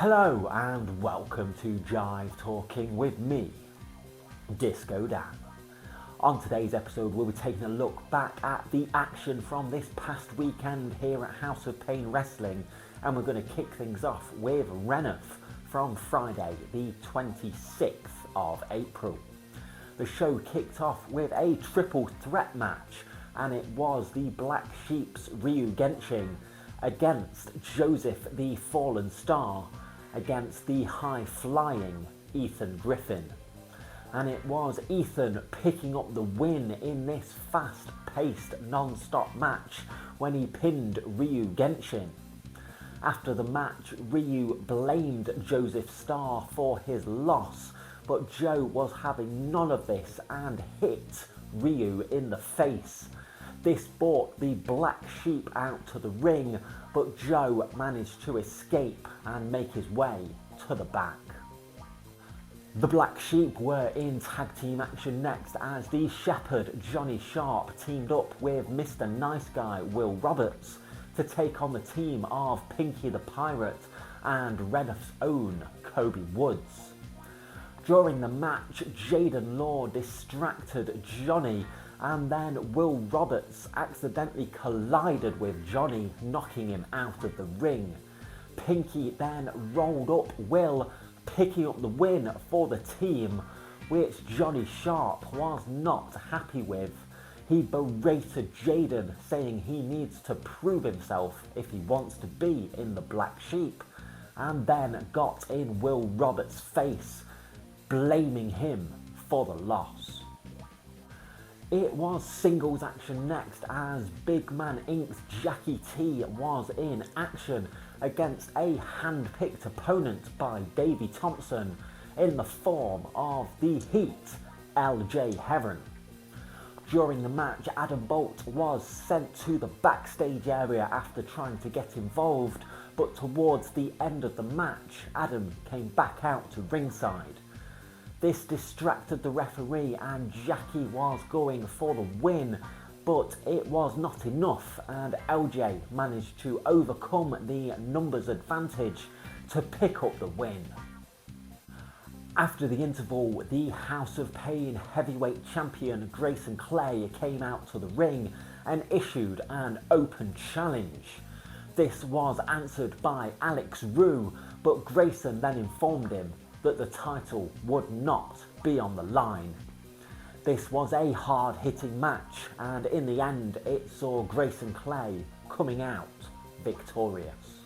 Hello and welcome to Jive Talking with me, Disco Dan. On today's episode we'll be taking a look back at the action from this past weekend here at House of Pain Wrestling, and we're going to kick things off with Rainworth from Friday the 26th of April. The show kicked off with a triple threat match, and it was the Black Sheep's Ryu Genshin against Joseph the Fallen Star against the high-flying Ethan Griffin. And it was Ethan picking up the win in this fast-paced non-stop match when he pinned Ryu Genshin. After the match, Ryu blamed Joseph Star for his loss, but Joe was having none of this and hit Ryu in the face. This brought the Black Sheep out to the ring, but Joe managed to escape and make his way to the back. The Black Sheep were in tag team action next as the Shepherd Johnny Sharp teamed up with Mr. Nice Guy Will Roberts to take on the team of Pinky the Pirate and Rainworth's own Kobe Woods. During the match, Jaden Law distracted Johnny, and then Will Roberts accidentally collided with Johnny, knocking him out of the ring. Pinky then rolled up Will, picking up the win for the team, which Johnny Sharp was not happy with. He berated Jaden, saying he needs to prove himself if he wants to be in the Black Sheep, and then got in Will Roberts' face, blaming him for the loss. It was singles action next as Big Man Inc.'s Jackie T was in action against a hand-picked opponent by Davey Thompson in the form of the Heat, LJ Heron. During the match, Adam Bolt was sent to the backstage area after trying to get involved, but towards the end of the match, Adam came back out to ringside. This distracted the referee and Jackie was going for the win, but it was not enough and LJ managed to overcome the numbers advantage to pick up the win. After the interval, the House of Pain heavyweight champion Grayson Clay came out to the ring and issued an open challenge. This was answered by Alex Rue, but Grayson then informed him that the title would not be on the line. This was a hard-hitting match, and in the end it saw Grayson Clay coming out victorious.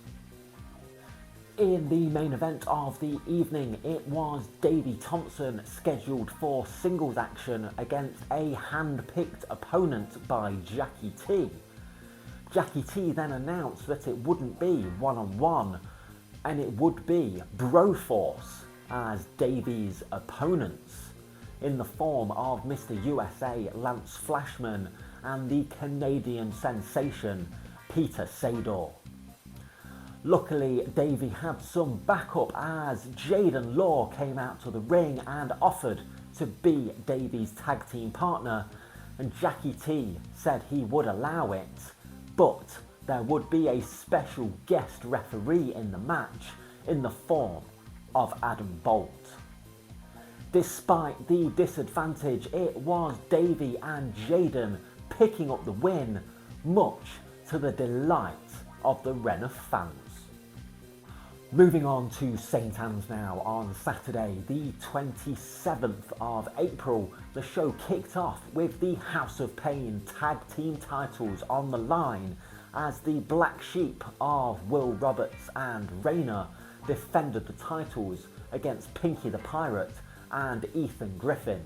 In the main event of the evening, it was Davey Thompson scheduled for singles action against a hand-picked opponent by Jackie T. Jackie T then announced that it wouldn't be one-on-one, and it would be Broforce as Davey's opponents, in the form of Mr. USA Lance Flashman and the Canadian sensation Peter Sador. Luckily, Davey had some backup as Jaden Law came out to the ring and offered to be Davey's tag team partner, and Jackie T said he would allow it, but there would be a special guest referee in the match in the form of Adam Bolt. Despite the disadvantage, it was Davey and Jaden picking up the win, much to the delight of the Rainworth fans. Moving on to St Anns now. On Saturday the 27th of April, the show kicked off with the House of Pain tag team titles on the line as the Black Sheep of Will Roberts and Rayner defended the titles against Pinky the Pirate and Ethan Griffin.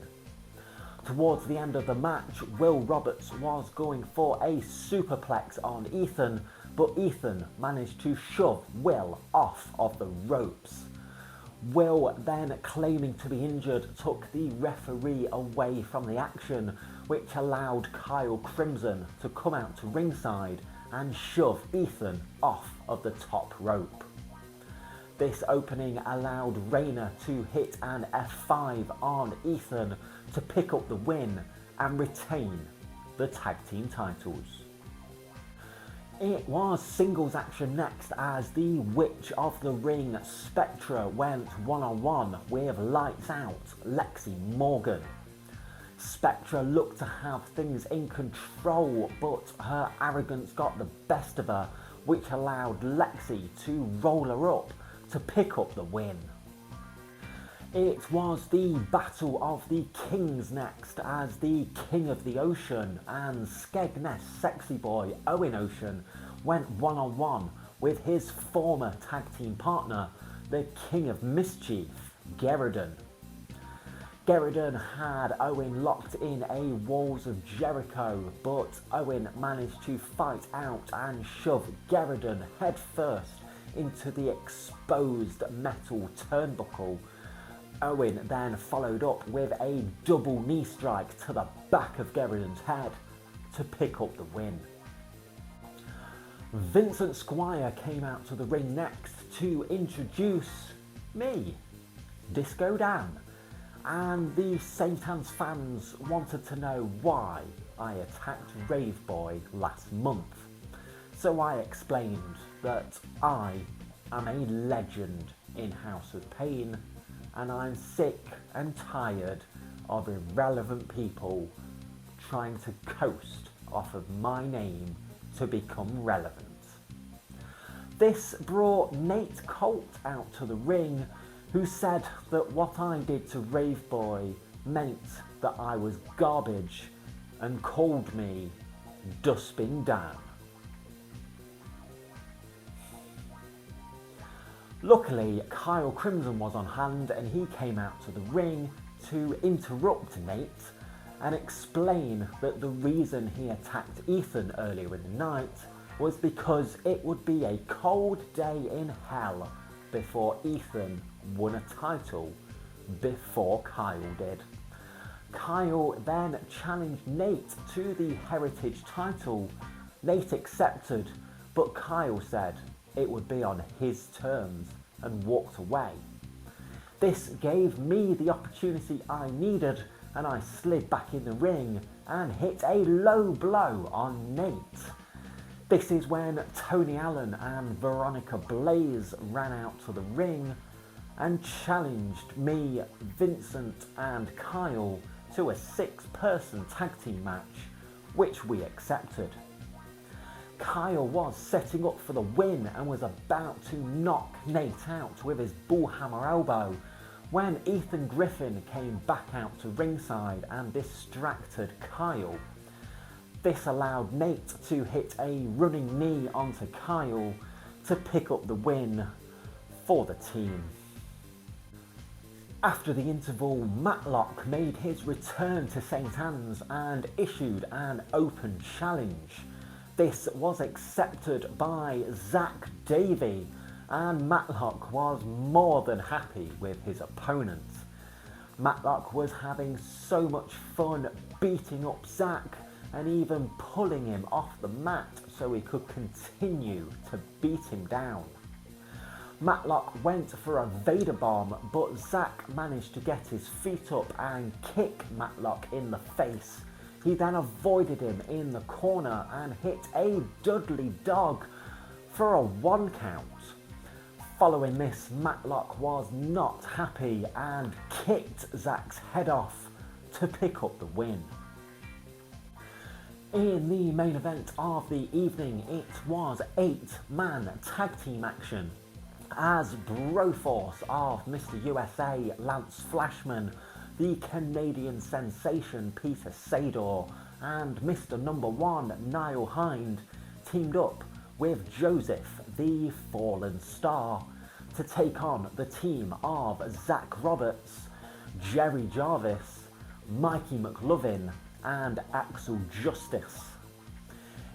Towards the end of the match, Will Roberts was going for a superplex on Ethan, but Ethan managed to shove Will off of the ropes. Will, then claiming to be injured, took the referee away from the action, which allowed Kyle Crimson to come out to ringside and shove Ethan off of the top rope. This opening allowed Rayner to hit an F5 on Ethan to pick up the win and retain the tag team titles. It was singles action next as the Witch of the Ring Spectra went one-on-one with Lights Out Lexi Morgan. Spectra looked to have things in control, but her arrogance got the best of her, which allowed Lexi to roll her up to pick up the win. It was the Battle of the Kings next as the King of the Ocean and Skegness sexy boy Owen Ocean went one-on-one with his former tag team partner, the King of Mischief, Gerardin. Gerardin had Owen locked in a Walls of Jericho, but Owen managed to fight out and shove Gerardin headfirst into the exposed metal turnbuckle. Owen then followed up with a double knee strike to the back of Gerardin's head to pick up the win. Vincent Squire came out to the ring next to introduce me, Disco Dan, and the St Anns fans wanted to know why I attacked Rave Boy last month. So I explained that I am a legend in House of Pain and I'm sick and tired of irrelevant people trying to coast off of my name to become relevant. This brought Nate Colt out to the ring, who said that what I did to Rave Boy meant that I was garbage and called me Dustbin Dan. Luckily, Kyle Crimson was on hand and he came out to the ring to interrupt Nate and explain that the reason he attacked Ethan earlier in the night was because it would be a cold day in hell before Ethan won a title before Kyle did. Kyle then challenged Nate to the Heritage title. Nate accepted, but Kyle said it would be on his terms and walked away. This gave me the opportunity I needed and I slid back in the ring and hit a low blow on Nate. This is when Tony Allen and Veronica Blaze ran out to the ring and challenged me, Vincent and Kyle to a 6-person tag team match, which we accepted. Kyle was setting up for the win and was about to knock Nate out with his bullhammer elbow when Ethan Griffin came back out to ringside and distracted Kyle. This allowed Nate to hit a running knee onto Kyle to pick up the win for the team. After the interval, Matlock made his return to St Anns and issued an open challenge. This was accepted by Zach Davey, and Matlock was more than happy with his opponent. Matlock was having so much fun beating up Zach and even pulling him off the mat so he could continue to beat him down. Matlock went for a Vader bomb, but Zach managed to get his feet up and kick Matlock in the face. He then avoided him in the corner and hit a Dudley Dog for a 1 count. Following this, Matlock was not happy and kicked Zach's head off to pick up the win. In the main event of the evening, it was 8-man tag team action as Broforce of Mr. USA, Lance Flashman, the Canadian sensation Peter Sador, and Mr. Number 1 Niall Hind teamed up with Joseph, the Fallen Star, to take on the team of Zach Roberts, Jerry Jarvis, Mikey McLovin, and Axel Justice.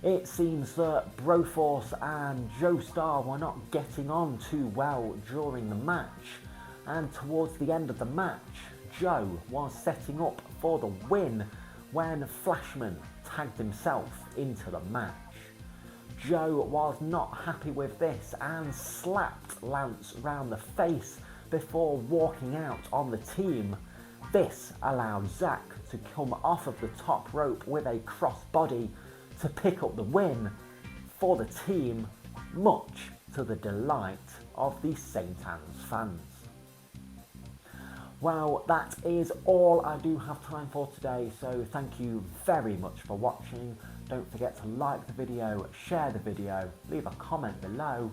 It seems that Broforce and Joe Starr were not getting on too well during the match, and towards the end of the match, Joe was setting up for the win when Flashman tagged himself into the match. Joe was not happy with this and slapped Lance round the face before walking out on the team. This allowed Zach to come off of the top rope with a crossbody to pick up the win for the team, much to the delight of the St Anns fans. Well, that is all I do have time for today, so thank you very much for watching. Don't forget to like the video, share the video, leave a comment below,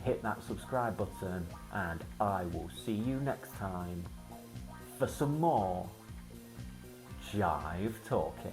hit that subscribe button, and I will see you next time for some more Jive Talking.